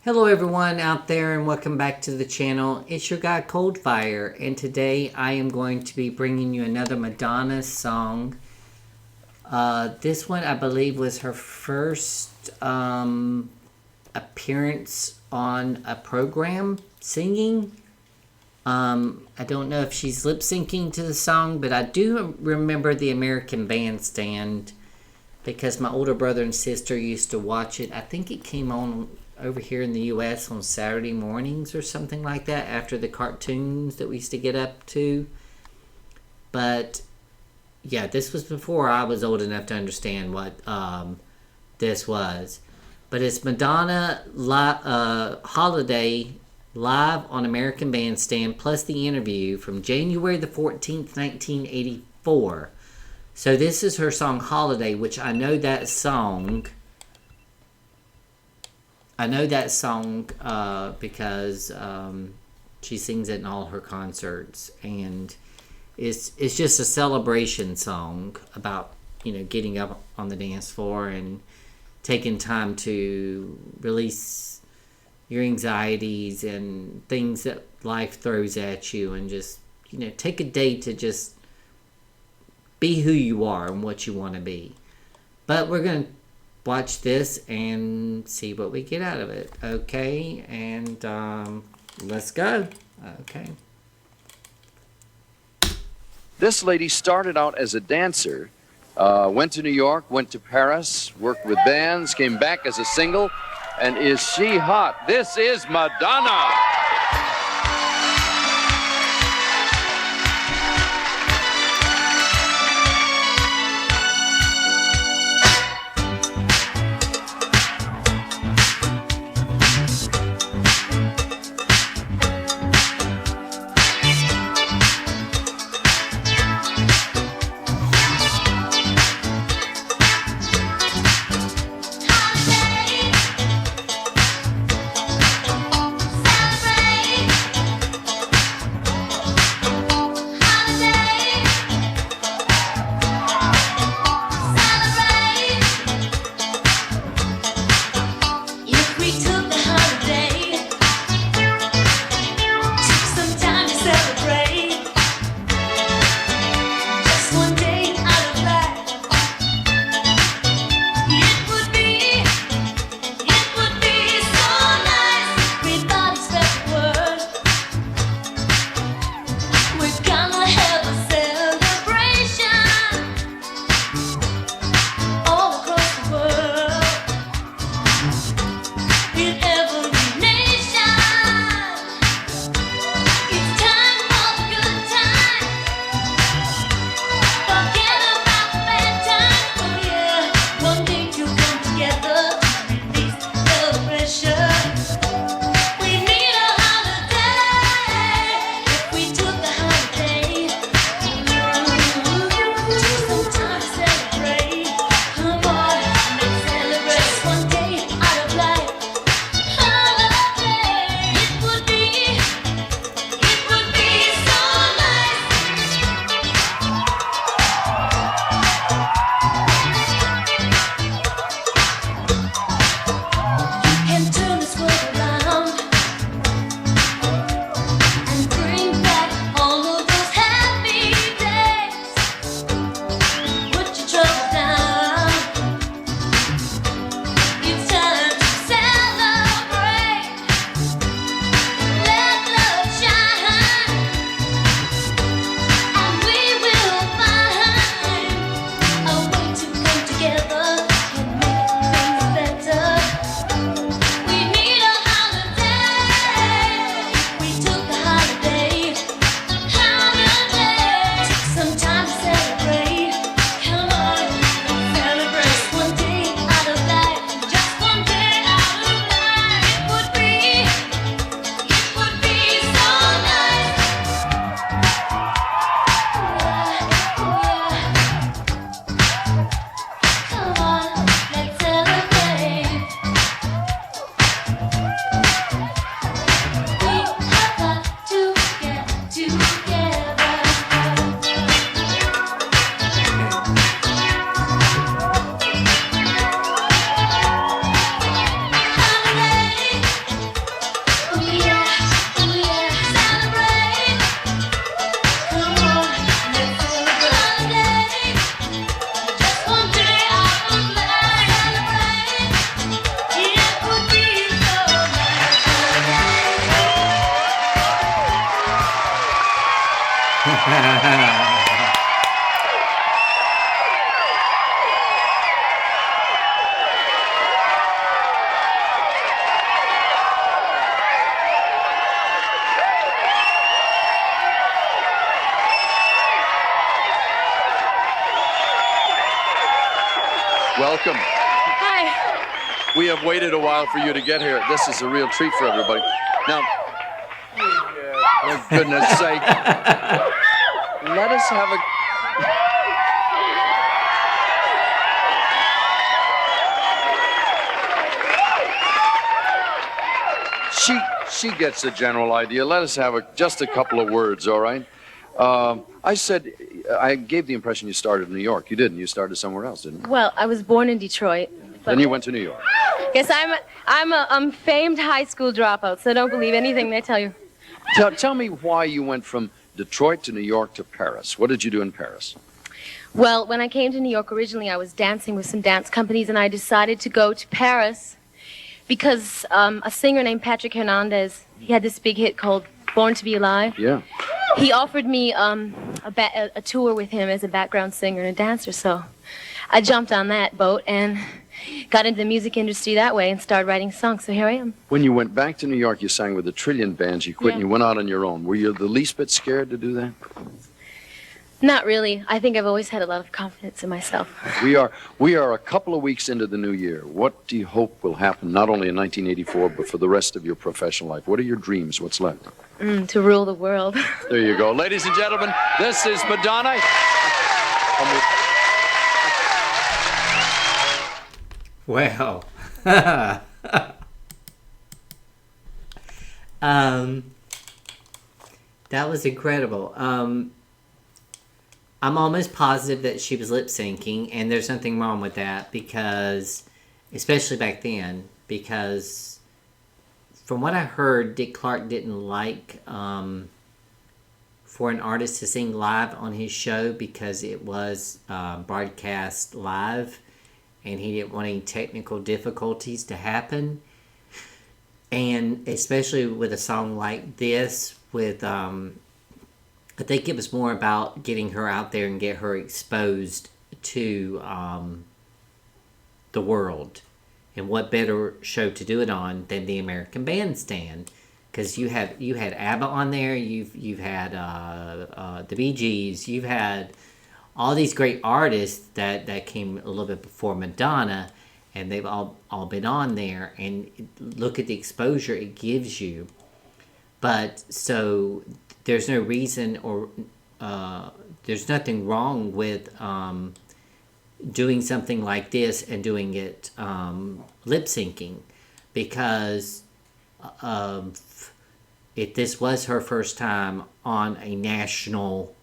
Hello everyone out there and welcome back to the channel. It's your guy Coldfire, and today I am going to be bringing you another Madonna song. This one I believe was her first appearance on a program singing. I don't know if she's lip syncing to the song, but I do remember the American Bandstand because my older brother and sister used to watch it. I think it came on over here in the U.S. on Saturday mornings or something like that after the cartoons that we used to get up to. But yeah, this was before I was old enough to understand what this was. But it's Madonna Holiday live on American Bandstand plus the interview from January the 14th, 1984. So this is her song Holiday, which I know that song because she sings it in all her concerts, and it's just a celebration song about, you know, getting up on the dance floor and taking time to release your anxieties and things that life throws at you, and just, you know, take a day to just be who you are and what you want to be. But we're going to watch this and see what we get out of it. Okay, and let's go. Okay. This lady started out as a dancer, went to New York, went to Paris, worked with bands, came back as a single, and is she hot? This is Madonna! Celebrate welcome. Hi. We have waited a while for you to get here. This is a real treat for everybody. Now, for goodness sake, let us have a... She gets the general idea. Let us have just a couple of words, all right? I gave the impression you started in New York. You didn't. You started somewhere else, didn't you? Well, I was born in Detroit. Then you went to New York. Yes, I'm a famed high school dropout, so don't believe anything they tell you. Tell me why you went from Detroit to New York to Paris. What did you do in Paris? Well, when I came to New York originally, I was dancing with some dance companies, and I decided to go to Paris because a singer named Patrick Hernandez, he had this big hit called Born to Be Alive. Yeah. He offered me a tour with him as a background singer and a dancer, so I jumped on that boat and got into the music industry that way and started writing songs, so here I am. When you went back to New York, you sang with a trillion bands. You quit Yeah. and you went out on your own. Were you the least bit scared to do that? Not really. I think I've always had a lot of confidence in myself. We are a couple of weeks into the new year. What do you hope will happen, not only in 1984, but for the rest of your professional life? What are your dreams? What's left? To rule the world. There you go. Ladies and gentlemen, this is Madonna. Well, that was incredible. I'm almost positive that she was lip syncing, and there's nothing wrong with that because, especially back then, because from what I heard, Dick Clark didn't like for an artist to sing live on his show because it was broadcast live, and he didn't want any technical difficulties to happen. And especially with a song like this, with I think it was more about getting her out there and get her exposed to the world. And what better show to do it on than the American Bandstand? Because you had ABBA on there, you've had the Bee Gees, you've had all these great artists that came a little bit before Madonna, and they've all been on there. And look at the exposure it gives you. But so there's no reason or there's nothing wrong with doing something like this and doing it lip syncing, because if this was her first time on a national,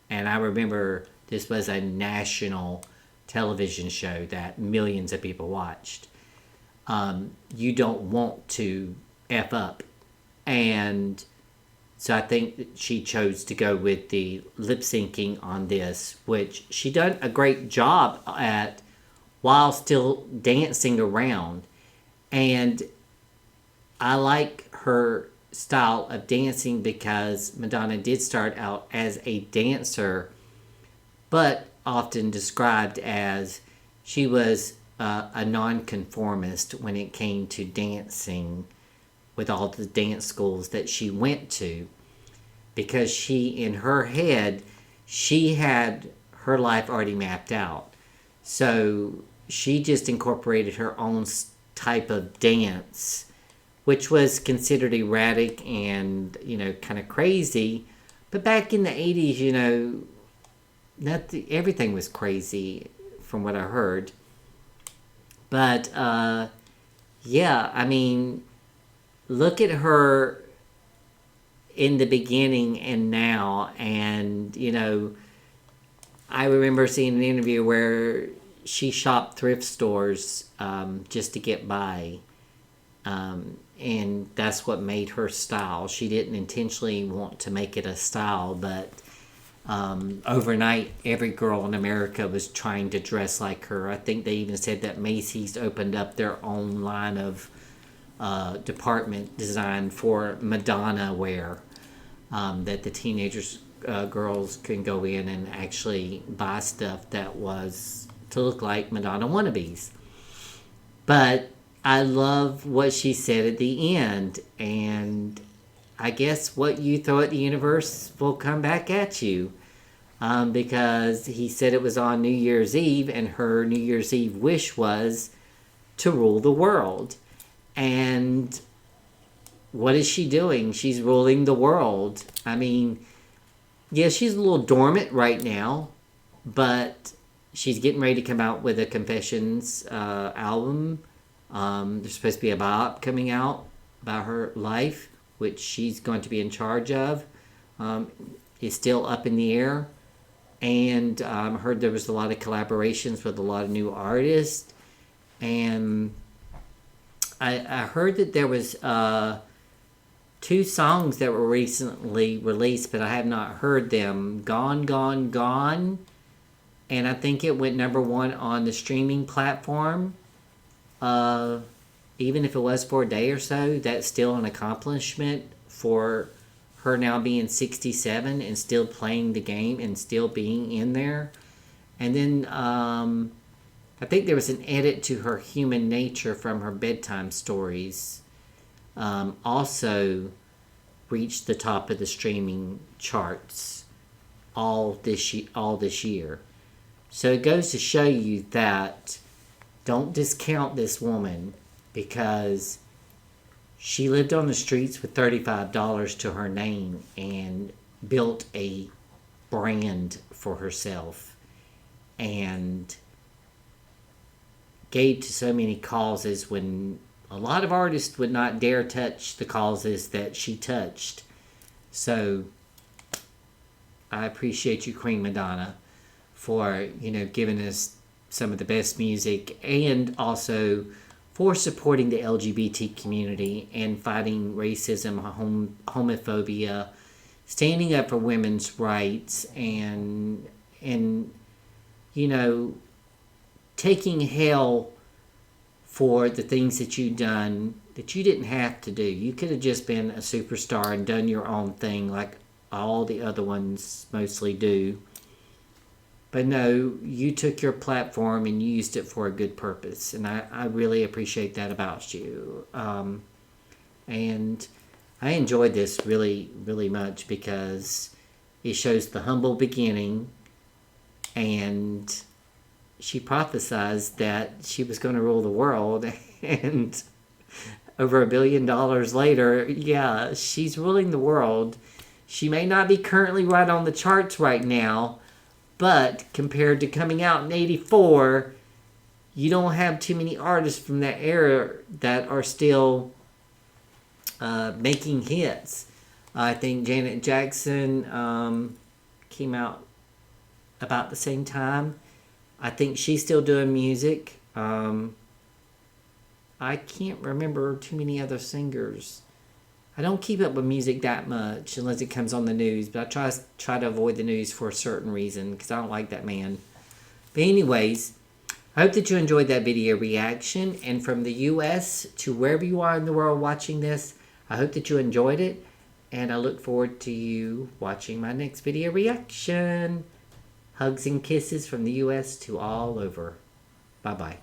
and I remember this was a national television show that millions of people watched, you don't want to F up. And so I think that she chose to go with the lip syncing on this, which she done a great job at while still dancing around. And I like her style of dancing because Madonna did start out as a dancer, but often described as she was a nonconformist when it came to dancing with all the dance schools that she went to, because she, in her head, she had her life already mapped out. So she just incorporated her own type of dance, which was considered erratic and, kind of crazy. But back in the 80s, everything was crazy from what I heard. But, look at her in the beginning and now, and I remember seeing an interview where she shopped thrift stores just to get by, and that's what made her style. She didn't intentionally want to make it a style, but overnight every girl in America was trying to dress like her. I think they even said that Macy's opened up their own line of department designed for Madonna wear, that the teenagers, girls can go in and actually buy stuff that was to look like Madonna wannabes. But I love what she said at the end, and I guess what you throw at the universe will come back at you. because he said it was on New Year's Eve, and her New Year's Eve wish was to rule the world. And what is she doing? She's ruling the world. I mean, yeah, she's a little dormant right now, but she's getting ready to come out with a Confessions album. There's supposed to be a biopic coming out about her life, which she's going to be in charge of. It's still up in the air. And I heard there was a lot of collaborations with a lot of new artists. And I heard that there was 2 songs that were recently released, but I have not heard them. Gone, Gone, Gone. And I think it went #1 on the streaming platform. Even if it was for a day or so, that's still an accomplishment for her now being 67 and still playing the game and still being in there. And then I think there was an edit to her Human Nature from her bedtime stories. Also reached the top of the streaming charts all this year. So it goes to show you that don't discount this woman, because she lived on the streets with $35 to her name and built a brand for herself and gave to so many causes when a lot of artists would not dare touch the causes that she touched. So I appreciate you, Queen Madonna, for, giving us some of the best music, and also for supporting the LGBT community and fighting racism, homophobia, standing up for women's rights, and taking hell for the things that you've done that you didn't have to do. You could have just been a superstar and done your own thing like all the other ones mostly do. But no, you took your platform and used it for a good purpose. And I really appreciate that about you. And I enjoyed this really, really much because it shows the humble beginning. And she prophesized that she was going to rule the world. And over $1 billion later, yeah, she's ruling the world. She may not be currently right on the charts right now, but compared to coming out in '84, you don't have too many artists from that era that are still making hits. I think Janet Jackson came out about the same time. I think she's still doing music. I can't remember too many other singers. I don't keep up with music that much unless it comes on the news, but I try to avoid the news for a certain reason because I don't like that man. But anyways, I hope that you enjoyed that video reaction, and from the US to wherever you are in the world watching this, I hope that you enjoyed it, and I look forward to you watching my next video reaction. Hugs and kisses from the US to all over. Bye-bye.